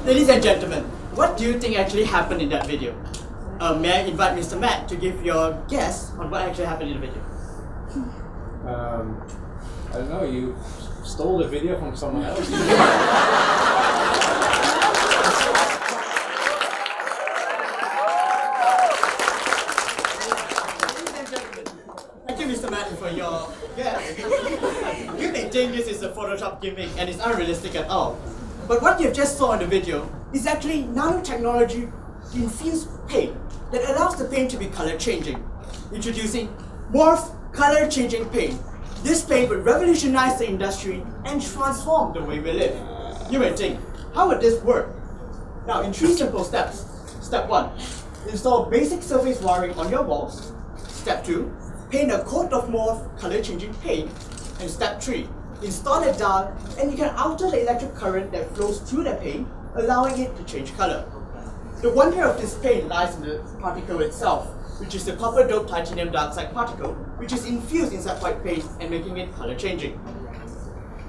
Ladies and gentlemen, what do you think actually happened in that video? May I invite Mr. Matt to give your guess on what actually happened in the video? I don't know, you stole the video from someone else. Thank you, Mr. Matt, for your guess. You may think this is a Photoshop gimmick and it's unrealistic at all. But what you've just saw in the video is actually nanotechnology infused paint that allows the paint to be color changing. Introducing Morphe color changing paint. This paint would revolutionize the industry and transform the way we live. You may think, how would this work? Now, in 3 simple steps. Step 1, install basic surface wiring on your walls. Step 2, paint a coat of Morphe color changing paint. And step 3, install a dial and you can alter the electric current that flows through the paint, allowing it to change color. The wonder of this paint lies in the particle itself, which is the copper doped titanium dioxide particle, which is infused inside white paint and making it color changing.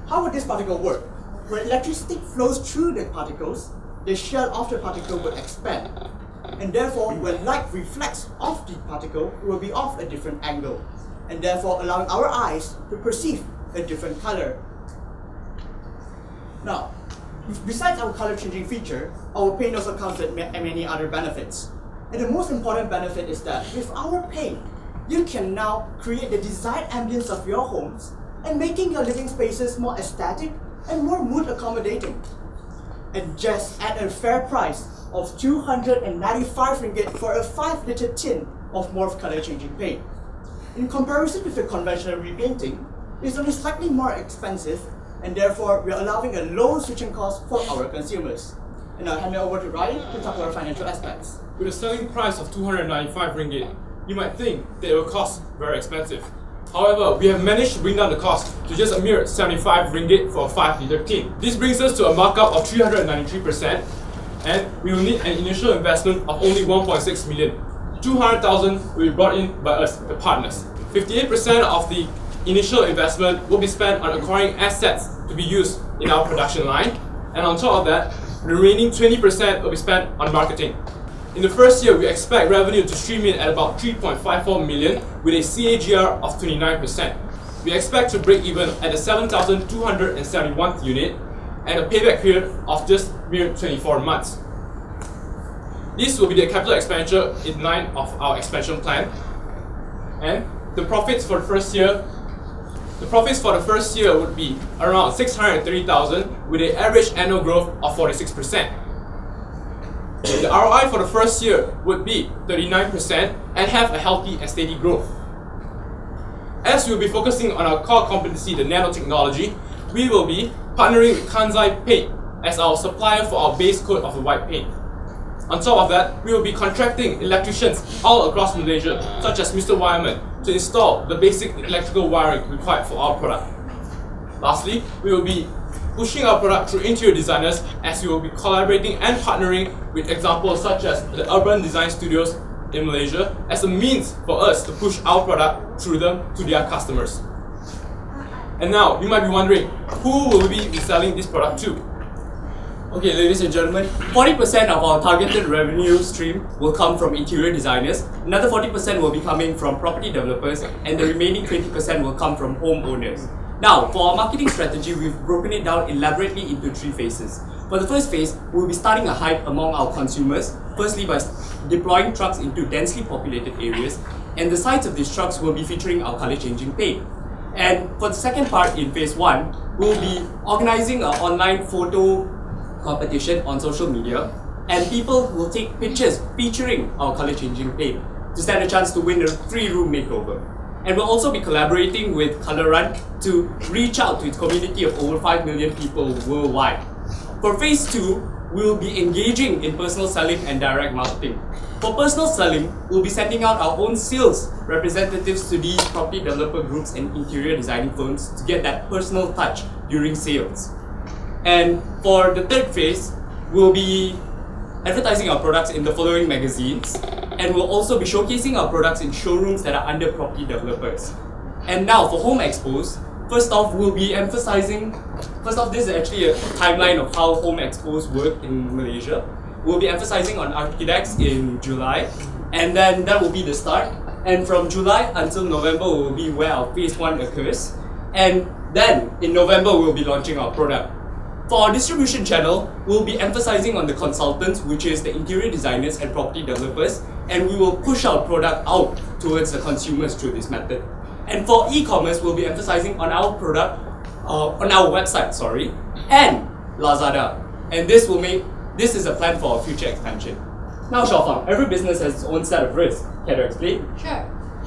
How would this particle work? When electricity flows through the particles, the shell of the particle will expand, and therefore when light reflects off the particle, it will be off a different angle, and therefore allowing our eyes to perceive a different color. Now, besides our color changing feature, our paint also comes with many other benefits. And the most important benefit is that with our paint, you can now create the desired ambience of your homes and making your living spaces more aesthetic and more mood accommodating. And just at a fair price of 295 ringgit for a 5-liter tin of Morphe color changing paint. In comparison with the conventional repainting, it's only slightly more expensive, and therefore we are allowing a low switching cost for our consumers. And I'll hand it over to Ryan to talk about financial aspects. With a selling price of 295 ringgit, you might think that it will cost very expensive. However, we have managed to bring down the cost to just a mere 75 ringgit for a 5-liter tin. This brings us to a markup of 393%, and we will need an initial investment of only 1.6 million. 200,000 will be brought in by us, the partners. 58% of the initial investment will be spent on acquiring assets to be used in our production line, and on top of that, the remaining 20% will be spent on marketing. In the first year, we expect revenue to stream in at about 3.54 million with a CAGR of 29%. We expect to break even at the 7,271th unit and a payback period of just mere 24 months. This will be the capital expenditure in line of our expansion plan, and the profits for the first year would be around 630,000 with an average annual growth of 46%. The ROI for the first year would be 39% and have a healthy and steady growth. As we will be focusing on our core competency, the nanotechnology, we will be partnering with Kansai Paint as our supplier for our base coat of the white paint. On top of that, we will be contracting electricians all across Malaysia, such as Mr. Wireman, to install the basic electrical wiring required for our product. Lastly, we will be pushing our product through interior designers as we will be collaborating and partnering with examples such as the urban design studios in Malaysia as a means for us to push our product through them to their customers. And now, you might be wondering, who will we be selling this product to? Okay, ladies and gentlemen, 40% of our targeted revenue stream will come from interior designers, another 40% will be coming from property developers, and the remaining 20% will come from homeowners. Now, for our marketing strategy, we've broken it down elaborately into 3 phases. For the first phase, we'll be starting a hype among our consumers, firstly by deploying trucks into densely populated areas, and the sides of these trucks will be featuring our color changing paint. And for the second part in phase 1, we'll be organizing an online photo competition on social media, and people will take pictures featuring our color changing paint to stand a chance to win a 3-room makeover. And we'll also be collaborating with Colour Run to reach out to its community of over 5 million people worldwide. For phase 2, we'll be engaging in personal selling and direct marketing. For personal selling, we'll be sending out our own sales representatives to these property developer groups and interior designing firms to get that personal touch during sales. And for the third phase, we'll be advertising our products in the following magazines, and we'll also be showcasing our products in showrooms that are under property developers. And now for home expos, First off, this is actually a timeline of how home expos work in Malaysia. We'll be emphasizing on architects in July, and then that will be the start. And from July until November will be where our phase 1 occurs. And then in November, we'll be launching our product. For our distribution channel, we'll be emphasizing on the consultants, which is the interior designers and property developers, and we will push our product out towards the consumers through this method. And for e-commerce, we'll be emphasizing on our product, on our website, and Lazada. And this is a plan for our future expansion. Now, Xiaofang, every business has its own set of risks. Can you explain? Sure.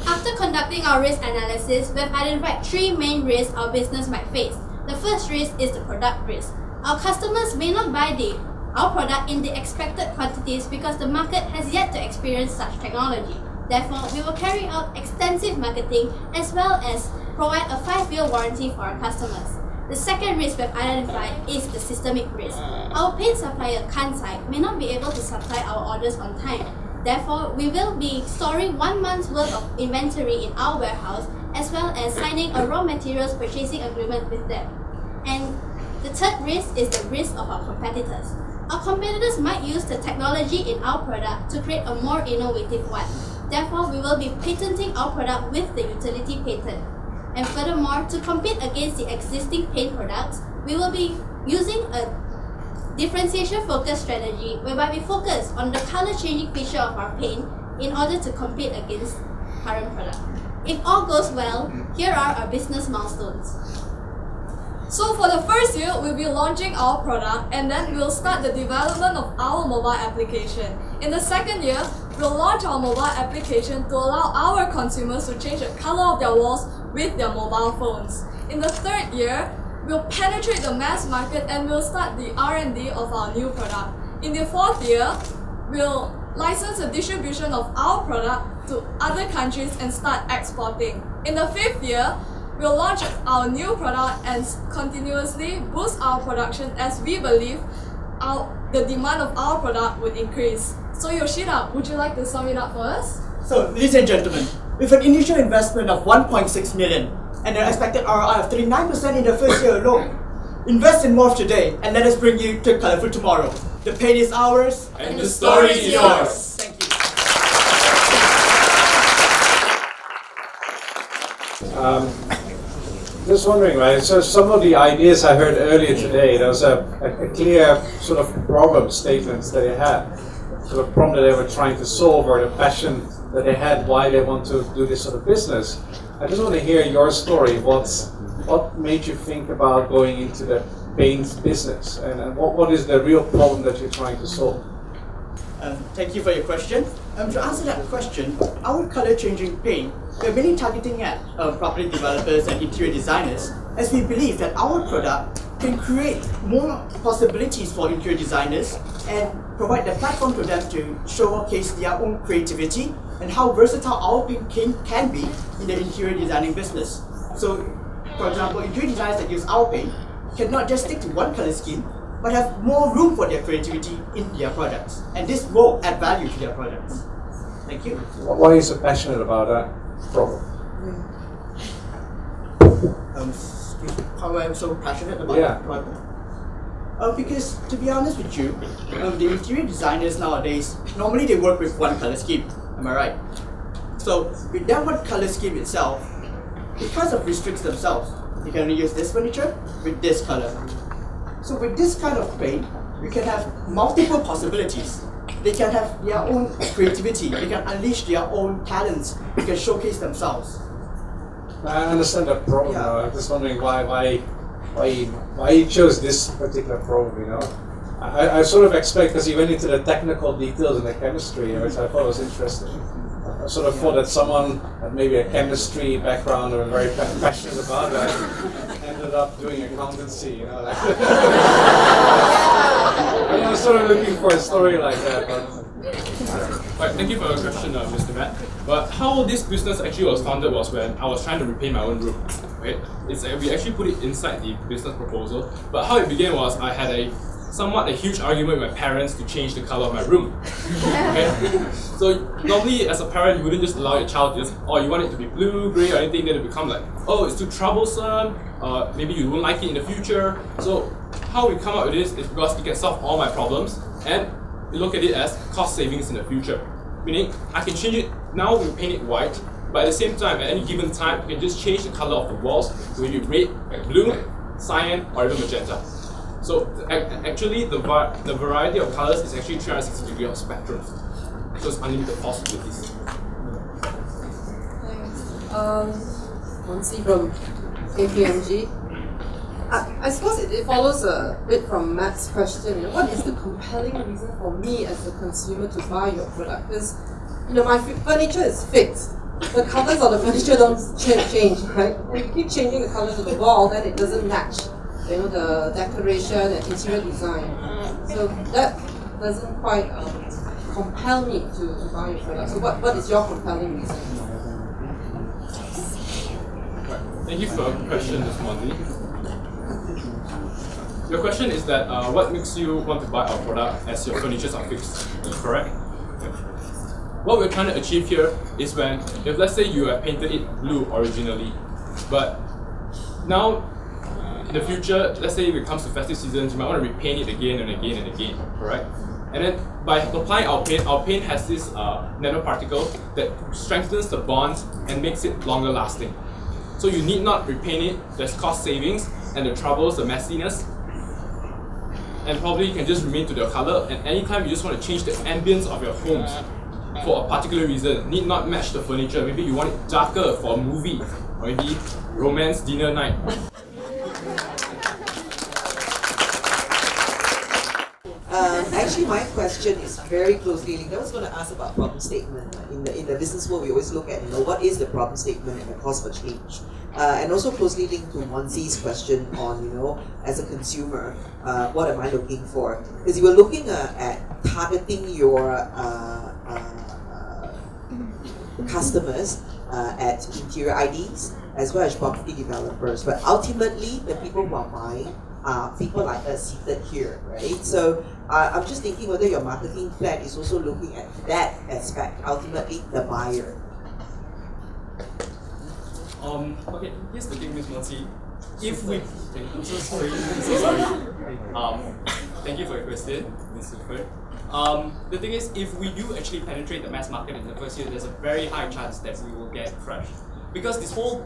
After conducting our risk analysis, we've identified 3 main risks our business might face. The first risk is the product risk. Our customers may not buy our product in the expected quantities because the market has yet to experience such technology. Therefore, we will carry out extensive marketing as well as provide a 5-year warranty for our customers. The second risk we've identified is the systemic risk. Our paint supplier, Kansai, may not be able to supply our orders on time. Therefore, we will be storing 1 month's worth of inventory in our warehouse as well as signing a raw materials purchasing agreement with them. And the third risk is the risk of our competitors. Our competitors might use the technology in our product to create a more innovative one. Therefore, we will be patenting our product with the utility patent. And furthermore, to compete against the existing paint products, we will be using a differentiation-focused strategy whereby we focus on the color-changing feature of our paint in order to compete against current products. If all goes well, here are our business milestones. So for the first year, we'll be launching our product and then we'll start the development of our mobile application. In the second year, we'll launch our mobile application to allow our consumers to change the color of their walls with their mobile phones. In the third year, we'll penetrate the mass market and we'll start the R&D of our new product. In the fourth year, we'll license the distribution of our product to other countries and start exporting. In the fifth year, we'll launch our new product and continuously boost our production as we believe the demand of our product would increase. So Yoshida, would you like to sum it up for us? So, ladies and gentlemen, with an initial investment of 1.6 million and an expected ROI of 39% in the first year alone, invest in Morphe today and let us bring you to colorful tomorrow. The paint is ours And the story is yours. Thank you. Just wondering, right? So some of the ideas I heard earlier today, there was a clear sort of problem statements that they had, sort of problem that they were trying to solve or the passion that they had why they want to do this sort of business. I just want to hear your story. What made you think about going into the paint business, and what is the real problem that you're trying to solve? Thank you for your question. To answer that question, our color-changing paint, we're mainly targeting at property developers and interior designers, as we believe that our product can create more possibilities for interior designers and provide the platform for them to showcase their own creativity and how versatile our paint can be in the interior designing business. So, for example, interior designers that use our paint cannot just stick to one color scheme, but have more room for their creativity in their products. And this will add value to their products. Thank you. Why are you so passionate about that problem? How am I so passionate about Yeah. that product? Because, to be honest with you, the interior designers nowadays, normally they work with one color scheme. Am I right? So, with that one color scheme itself, it kind of restricts themselves. They can only use this furniture with this color. So with this kind of paint, we can have multiple possibilities. They can have their own creativity, they can unleash their own talents, they can showcase themselves. I understand that problem. Yeah. I'm just wondering why you chose this particular problem. You know, I sort of expect, because you went into the technical details and the chemistry, which I thought was interesting. I sort of thought that someone had maybe a chemistry background or very passionate about that ended up doing accountancy. You know, like I was sort of looking for a story like that. But Right, thank you for your question, Mr. Matt. But how this business actually was founded was when I was trying to repaint my own room. Right? We actually put it inside the business proposal. But how it began was I had a huge argument with my parents to change the color of my room. Okay? So normally as a parent, you wouldn't just allow your child to just, you want it to be blue, grey or anything, then it become like, it's too troublesome, maybe you won't like it in the future. So how we come up with this is because it can solve all my problems, and we look at it as cost savings in the future. Meaning, I can change it, now we paint it white, but at the same time, at any given time, you can just change the color of the walls to maybe red, blue, cyan, or even magenta. So actually, the variety of colors is actually 360 degrees of spectrum. So it's unlimited possibilities. Monsi from KPMG. I suppose it follows a bit from Matt's question. What is the compelling reason for me as a consumer to buy your product? Because my furniture is fixed. The colors of the furniture don't change, right? And you keep changing the colors of the wall, then it doesn't match. The decoration and interior design. So that doesn't quite compel me to buy your product. So what is your compelling reason? Thank you for your question, Ms. Monty. Your question is that what makes you want to buy our product as your furnitures are fixed, correct? What we're trying to achieve here is when, if let's say you have painted it blue originally, but now in the future, let's say if it comes to festive seasons, you might want to repaint it again and again and again, correct? And then by applying our paint has this nanoparticle that strengthens the bonds and makes it longer lasting. So you need not repaint it, there's cost savings, and the troubles, the messiness, and probably you can just remain to the color, and anytime you just want to change the ambience of your homes for a particular reason, need not match the furniture. Maybe you want it darker for a movie, or maybe romance dinner night. Actually, my question is very closely linked. I was going to ask about problem statement. In the business world, we always look at what is the problem statement and the cost for change, and also closely linked to Monsi's question on as a consumer, what am I looking for? Because you were looking at targeting your customers at interior IDs as well as property developers, but ultimately the people who are buying are people like us seated here, right? So I'm just thinking whether your marketing plan is also looking at that aspect, ultimately the buyer. Okay, here's the thing, Ms. Monsi. If we, I'm so sorry. Thank you for your question, Ms. Super. The thing is, if we do actually penetrate the mass market in the first year, there's a very high chance that we will get crushed. Because this whole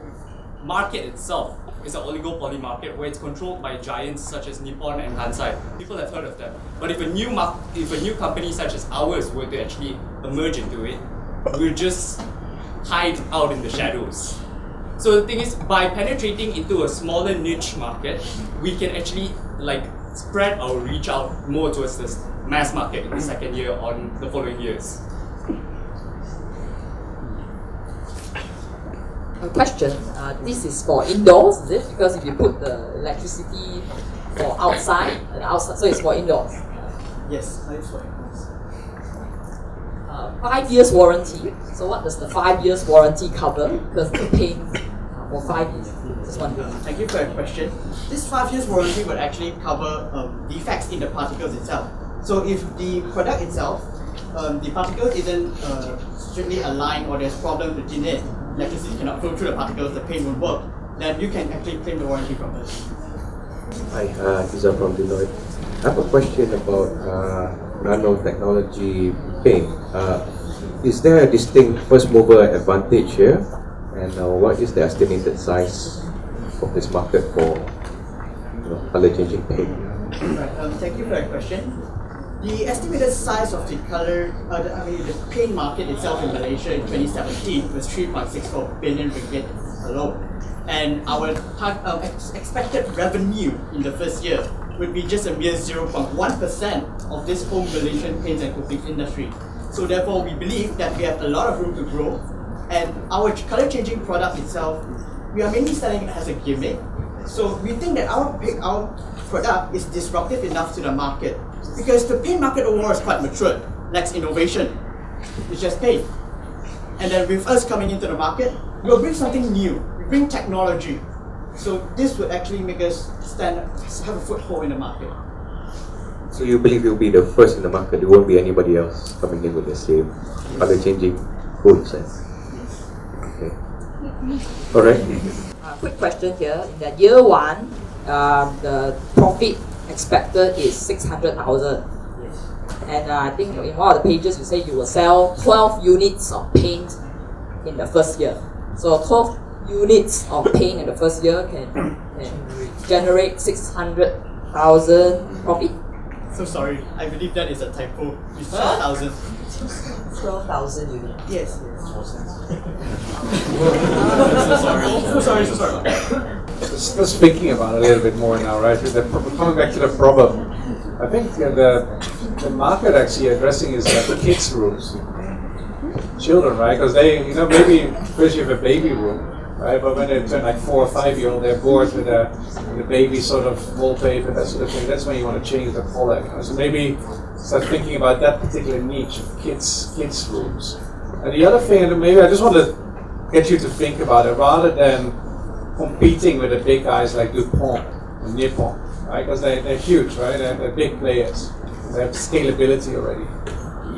market itself is an oligopoly market where it's controlled by giants such as Nippon and Kansai. People have heard of them. But if a new company such as ours were to actually emerge into it, we'll just hide out in the shadows. So the thing is, by penetrating into a smaller niche market, we can actually spread our reach out more towards this mass market in the second year on the following years. A question. This is for indoors, is it? Because if you put the electricity for outside, so it's for indoors. Yes, it's for indoors. 5 years warranty. So what does the 5 years warranty cover? Because the paint for 5 years. Just wondering. Thank you for your question. This 5 years warranty would actually cover defects in the particles itself. So if the product itself, the particle isn't strictly aligned or there's problem within it, electricity cannot flow through the particles, the paint won't work, then you can actually claim the warranty from us. Hi, Iza from Deloitte. I have a question about nanotechnology paint. Is there a distinct first mover advantage here? And what is the estimated size of this market for color changing paint? Right, thank you for that question. The estimated size of the the paint market itself in Malaysia in 2017 was 3.64 billion ringgit alone. And our expected revenue in the first year would be just a mere 0.1% of this home Malaysian paints and coatings industry. So therefore, we believe that we have a lot of room to grow. And our color changing product itself, we are mainly selling it as a gimmick. So we think that our product is disruptive enough to the market because the paint market overall is quite matured, lacks innovation. It's just paint. And then with us coming into the market, we'll bring something new. We bring technology. So this would actually make us have a foothold in the market. So you believe you'll be the first in the market? There won't be anybody else coming in with the same color changing goods? Okay. Alright. quick question here. In the year one, the profit expected is 600,000. And I think in one of the pages you say you will sell 12 units of paint in the first year. So 12 units of paint in the first year can generate 600,000 profit. So sorry, I believe that is a typo. It's 12,000. 12,000 units. Yes. So sorry. Just thinking about it a little bit more now, right? Coming back to the problem, I think the market actually addressing is like kids' rooms, children, right? Because they, maybe first you have a baby room, right? But when they turn like 4 or 5 year old, they're bored with the baby sort of wallpaper, that sort of thing. That's when you want to change the color. So maybe start thinking about that particular niche of kids' rooms. And the other thing, and maybe I just want to get you to think about it, rather than competing with the big guys like DuPont and Nippon, right? Because they're huge, right? They're big players. They have scalability already.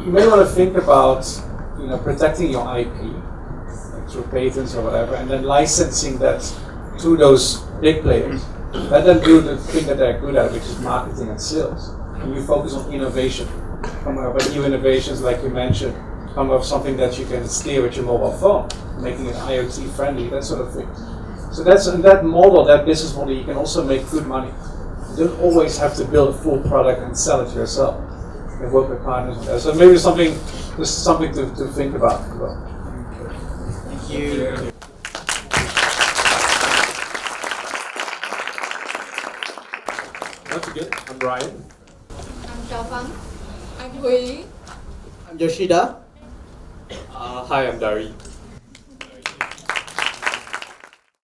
You may want to think about, protecting your IP, like through patents or whatever, and then licensing that to those big players. Let them do the thing that they're good at, which is marketing and sales. And you focus on innovation. Come up with new innovations, like you mentioned. Come up with something that you can steer with your mobile phone, making it IoT friendly, that sort of thing. So that's in that model, that business model, you can also make good money. You don't always have to build a full product and sell it yourself. You can work with partners. So maybe something to think about as well. Thank you. Once again, I'm Ryan. I'm Xiaofang. I'm Hui. I'm Yoshida. Hi, I'm Dari.